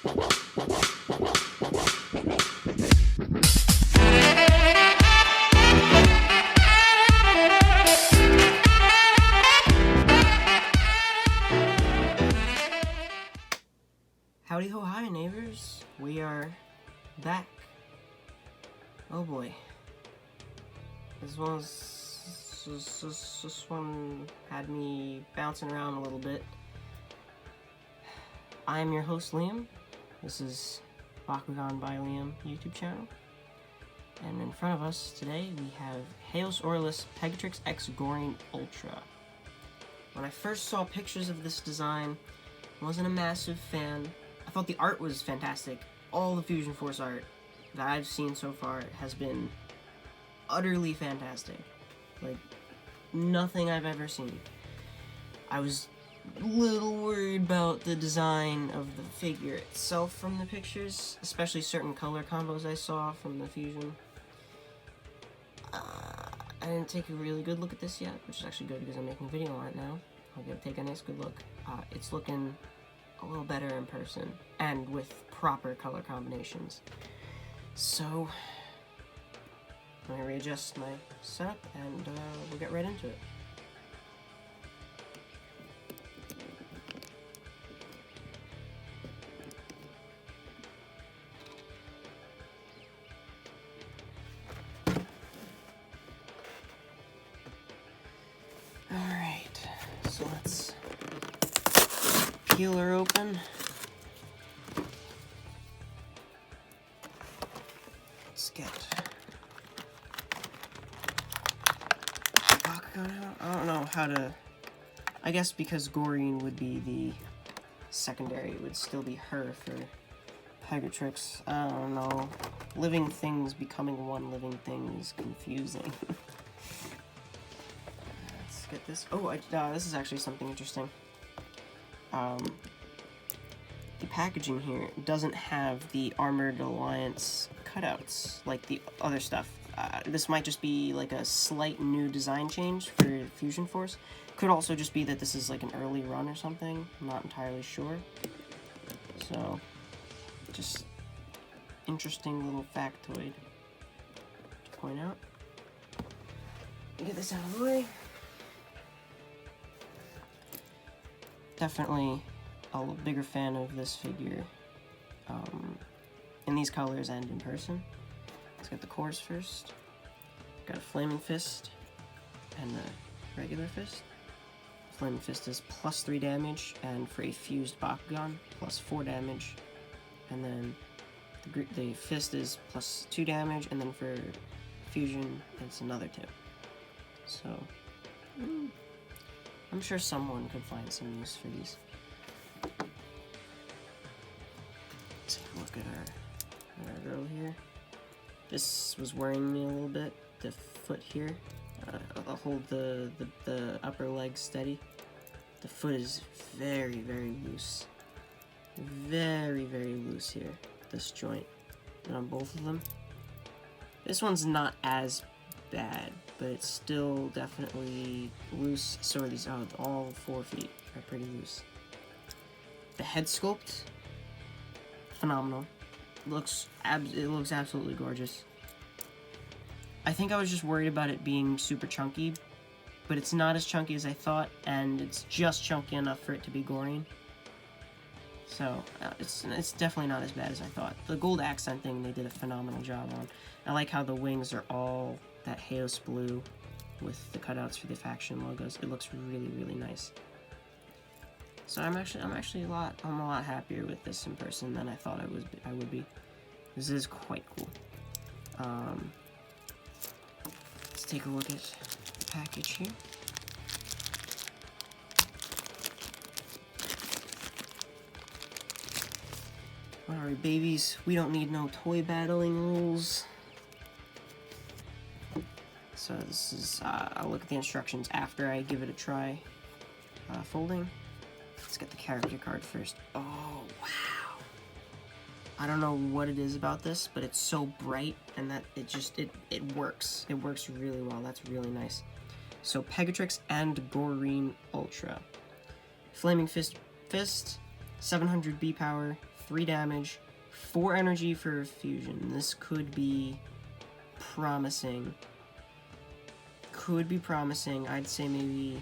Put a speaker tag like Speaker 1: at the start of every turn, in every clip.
Speaker 1: Howdy ho hi neighbors, we are back. Oh boy, this one had me bouncing around a little bit. I am your host Liam. This is Bakugan by Liam YouTube channel, and in front of us today we have Haos Aurelus Pegatrix X Goreene Ultra. When I first saw pictures of this design, I wasn't a massive fan. I thought the art was fantastic. All the Fusion Force art that I've seen so far has been utterly fantastic. Like, nothing I've ever seen. I was a little worried about the design of the figure itself from the pictures, especially certain color combos I saw from the Fusion. I didn't take a really good look at this yet, which is actually good because I'm making a video on it now. I'll get to take a nice good look. It's looking a little better in person, and with proper color combinations. So, let me readjust my setup, and we'll get right into it. Alright, so let's peel her open. Let's get Bakugan out. I don't know how to. I guess because Goreene would be the secondary, it would still be her for Pegatrix. I don't know. Living things becoming one living thing is confusing. Let's get this. Oh, this is actually something interesting. The packaging here doesn't have the Armored Alliance cutouts like the other stuff. This might just be like a slight new design change for Fusion Force. Could also just be that this is like an early run or something. I'm not entirely sure. So, just interesting little factoid to point out. Get this out of the way. Definitely a bigger fan of this figure in these colors and in person. Let's get the cores first. Got a Flaming Fist and a regular fist. Flaming Fist is plus 3 damage, and for a fused Bakugan, plus 4 damage. And then the fist is plus 2 damage, and then for fusion, it's another 2. So, I'm sure someone could find some use for these. Let's take a look at our girl here. This was worrying me a little bit. The foot here. I'll hold the upper leg steady. The foot is very, very loose. Very, very loose here. This joint. And on both of them. This one's not as bad, but it's still definitely loose. So are these. Oh, all 4 feet are pretty loose. The head sculpt, phenomenal. It looks absolutely gorgeous. I think I was just worried about it being super chunky, but it's not as chunky as I thought, and it's just chunky enough for it to be Goreene. So it's definitely not as bad as I thought. The gold accent thing they did a phenomenal job on. I like how the wings are all that Haos blue with the cutouts for the faction logos. It looks really, really nice. So I'm a lot happier with this in person than I thought I would be. This is quite cool. Let's take a look at the package here. Alright, babies, we don't need no toy battling rules. So this is, I'll look at the instructions after I give it a try. Folding. Let's get the character card first. Oh, wow. I don't know what it is about this, but it's so bright, and that it works. It works really well. That's really nice. So Pegatrix and Goreene Ultra. Flaming Fist, 700 B power, 3 damage, 4 energy for fusion. This could be promising. Could be promising. I'd say maybe...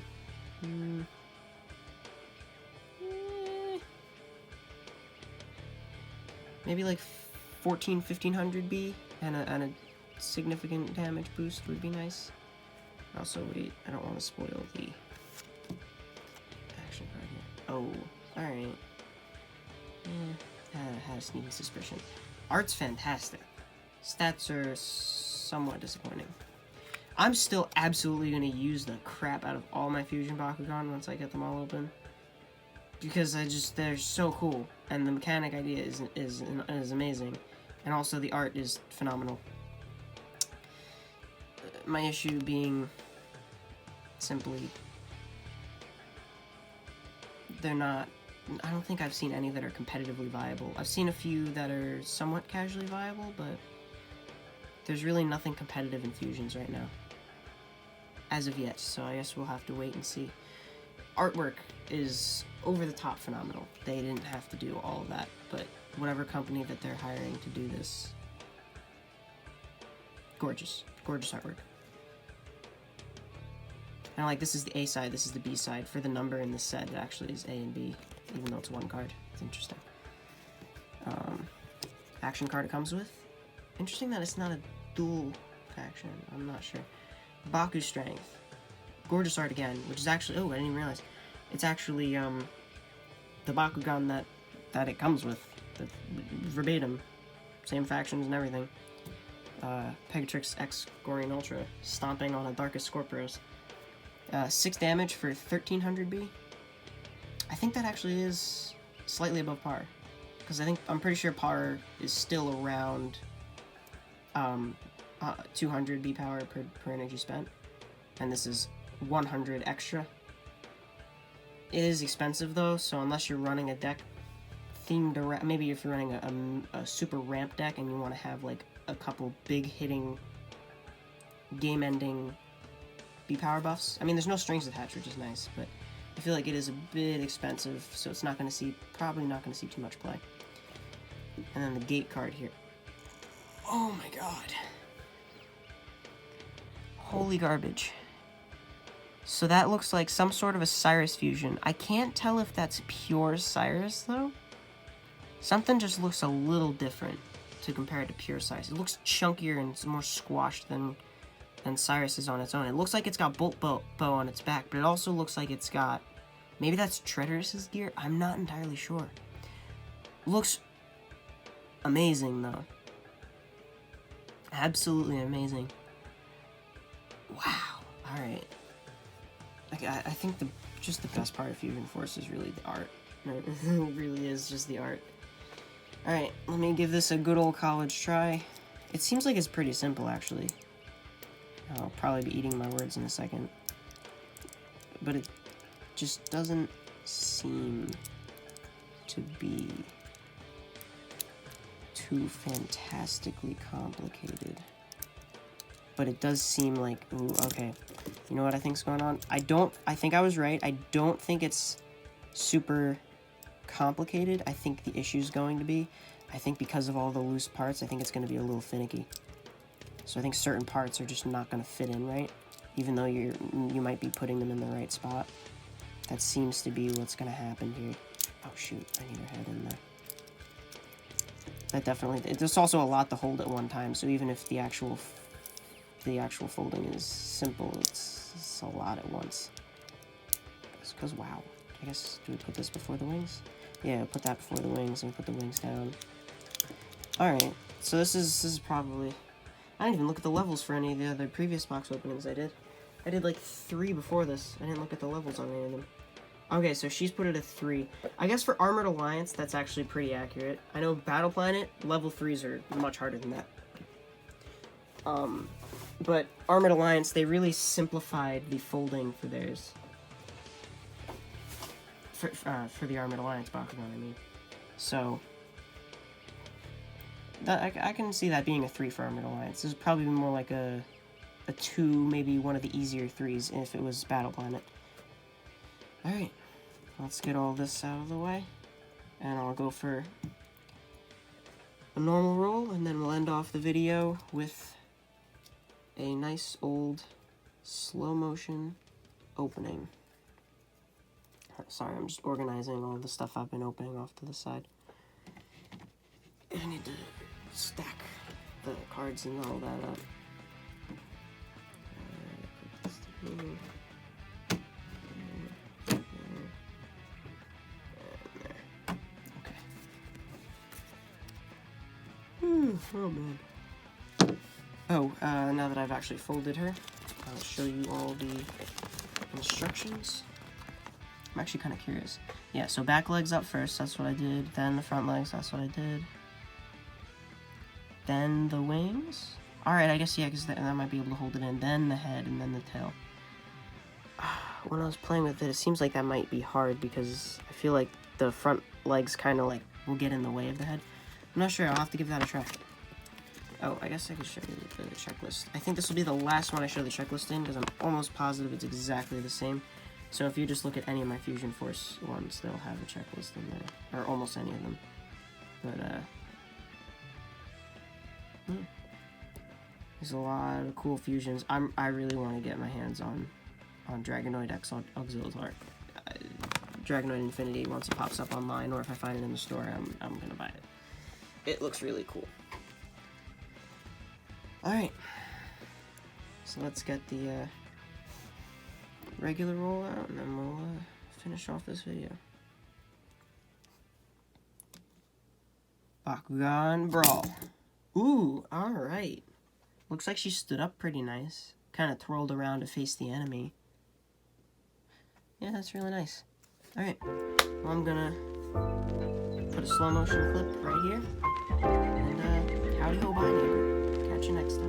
Speaker 1: maybe like 1500 B and a significant damage boost would be nice. Also, wait, I don't want to spoil the action card here. Oh, alright. I had a sneaking suspicion. Art's fantastic. Stats are somewhat disappointing. I'm still absolutely going to use the crap out of all my Fusion Bakugan once I get them all open. Because they're so cool. And the mechanic idea is amazing. And also the art is phenomenal. My issue being simply they're not... I don't think I've seen any that are competitively viable. I've seen a few that are somewhat casually viable, but there's really nothing competitive in Fusions right now. As of yet, so I guess we'll have to wait and see. Artwork is over-the-top phenomenal. They didn't have to do all of that, but whatever company that they're hiring to do this, gorgeous. Gorgeous artwork. And like, this is the A side, this is the B side. For the number in this set, it actually is A and B, even though it's one card. It's interesting. Action card it comes with. Interesting that it's not a dual faction. I'm not sure. Baku Strength. Gorgeous art again, which is actually... oh, I didn't even realize. It's actually, the Bakugan that it comes with. Verbatim. Same factions and everything. Pegatrix X Goreene Ultra. Stomping on a Darkest Scorpios. 6 damage for 1300 B. I think that actually is slightly above par. Because I'm pretty sure par is still around 200 B power per energy spent. And this is 100 extra. It is expensive though, so unless you're running a deck themed around, maybe if you're running a super ramp deck and you want to have like a couple big hitting, game ending B power buffs. I mean, there's no strings attached, which is nice, but I feel like it is a bit expensive, so it's not going to see, probably not going to see too much play. And then the gate card here. Oh my god. Holy garbage. So that looks like some sort of a Cyrus fusion. I can't tell if that's pure Cyrus, though. Something just looks a little different to compare it to pure Cyrus. It looks chunkier and more squashed than Cyrus is on its own. It looks like it's got bolt bow on its back, but it also looks like it's got... maybe that's Treacherous' gear? I'm not entirely sure. Looks amazing, though. Absolutely amazing. Wow. Alright. I think just the best part of Fusion Force is really the art. It really is just the art. Alright, let me give this a good old college try. It seems like it's pretty simple, actually. I'll probably be eating my words in a second. But it just doesn't seem to be too fantastically complicated. But it does seem like, ooh, okay. You know what I think's going on? I think I was right. I don't think it's super complicated. I think the issue's going to be, I think because of all the loose parts, I think it's going to be a little finicky. So I think certain parts are just not going to fit in right, even though you might be putting them in the right spot. That seems to be what's going to happen here. Oh shoot, I need a head in there. That definitely, there's also a lot to hold at one time, so even if the actual folding is simple, it's a lot at once. Because wow, I guess, do we put this before the wings? Yeah, put that before the wings and put the wings down. Alright, so this is probably... I didn't even look at the levels for any of the other previous box openings I did. I did like 3 before this. I didn't look at the levels on any of them. Okay, so she's put it at 3. I guess for Armored Alliance, that's actually pretty accurate. I know Battle Planet, level 3s are much harder than that. But Armored Alliance, they really simplified the folding for theirs. For the Armored Alliance Bakugan, I mean. So, that I can see that being a 3 for Armored Alliance. This is probably more like a 2, maybe one of the easier 3s if it was Battle Planet. Alright, let's get all this out of the way. And I'll go for a normal roll, and then we'll end off the video with a nice old slow motion opening. Sorry, I'm just organizing all the stuff I've been opening off to the side. I need to stack the cards and all that up. Put this here. Oh man. Oh, now that I've actually folded her, I'll show you all the instructions. I'm actually kind of curious. Yeah, so back legs up first, that's what I did. Then the front legs, that's what I did. Then the wings. Alright, I guess, yeah, because I might be able to hold it in. Then the head, and then the tail. When I was playing with it, it seems like that might be hard because I feel like the front legs kind of like will get in the way of the head. I'm not sure, I'll have to give that a try. Oh, I guess I could show you the checklist. I think this will be the last one I show the checklist in because I'm almost positive it's exactly the same. So if you just look at any of my Fusion Force ones, they'll have a checklist in there. Or almost any of them. But, there's a lot of cool fusions. I really want to get my hands on Dragonoid X Auxiliar. Dragonoid Infinity once it pops up online, or if I find it in the store, I'm gonna buy it. It looks really cool. Alright. So let's get the regular roll out, and then we'll finish off this video. Bakugan Brawl. Ooh, alright. Looks like she stood up pretty nice. Kind of twirled around to face the enemy. Yeah, that's really nice. Alright. Well, I'm gonna put a slow motion clip right here. And howdy ho, bye, neighbor. Catch you next time.